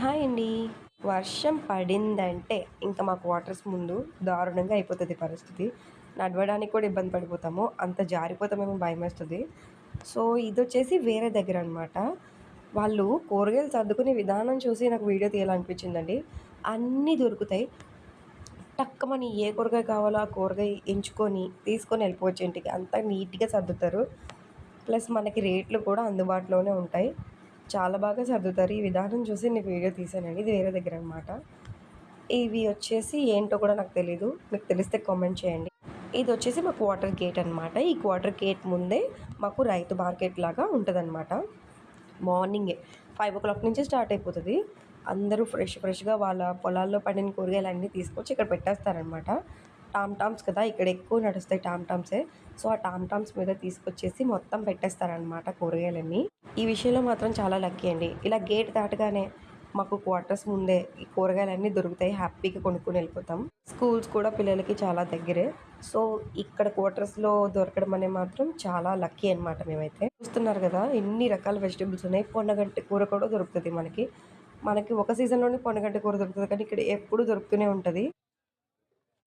Hi అండి. వర్షం పడిందంటే ఇంకా మా క్వార్టర్స్ ముందు దారుణంగా అయిపోతది పరిస్థితి. నడవడానికి కూడా ఇబ్బంది పడిపోతాము. అంత జారిపోతామేమో భయమేస్తది. సో, ఇదొచ్చేసి వేరే దగ్గరనమాట. వాళ్ళు కూరగాయలు సర్దుకునే విధానం చూసి నాకు వీడియో తీయాలనిపించిందండి. అన్నీ దొరుకుతాయి. టక్కుమని ఏ కూరగాయ కావాలో ఆ కూరగాయ ఎంచుకొని, తీసుకొని వెళ్ళిపోవచ్చు ఇంటికి. అంతా నీట్‌గా సర్దుతారు. ప్లస్ మనకి రేట్లు కూడా అందుబాటులోనే ఉంటాయి. చాలా బాగా సర్దుతారు. ఈ విధానం చూసి నేను వీడియో తీశానండి. ఇది వేరే దగ్గరనమాట. ఇవి వచ్చేసి ఏంటో కూడా నాకు తెలీదు. మీకు తెలిస్తే కామెంట్ చేయండి. ఇదొచ్చేసి మా క్వార్టర్ గేట్ అనమాట. ఈ క్వార్టర్ గేట్ ముందే మాకు రైతు మార్కెట్ లాగా ఉంటదనమాట. మార్నింగే 5:00 నుంచి స్టార్ట్ అయిపోతది. అందరూ ఫ్రెష్‌గా వాళ్ళ పొలాల్లో పండిన కూరగాయలన్నీ తీసుకొచ్చి ఇక్కడ పెట్టేస్తారనమాట. టామ్స్ కదా! ఇక్కడ ఎక్కువ నడుస్తాయి టామ్సే. సో, ఆ టామ్స్ మీద తీసుకొచ్చేసి మొత్తం పెట్టేస్తారనమాట కూరగాయలన్నీ. ఈ విషయంలో మాత్రం చాలా లక్కీ అండి. ఇలా గేట్ దాటగానే మాకు క్వార్టర్స్ ముందే ఈ కూరగాయలన్నీ దొరుకుతాయి. హ్యాపీగా కొనుక్కొని వెళ్ళిపోతాం. స్కూల్స్ కూడా పిల్లలకి చాలా దగ్గరే. సో, ఇక్కడ క్వార్టర్స్‌లో దొరకడం అనేది మాత్రం చాలా లక్కీ అనమాట మేమైతే. చూస్తున్నారు గదా! ఎన్ని రకాల వెజిటబుల్స్ ఉన్నాయి. పొన్నగంటి కూర కూడా దొరుకుతది మనకి. మనకి ఒక సీజన్‌లోనే పొన్నగంటి కూర దొరుకుతది కానీ ఇక్కడ ఎప్పుడు దొరుకుతూనే ఉంటది.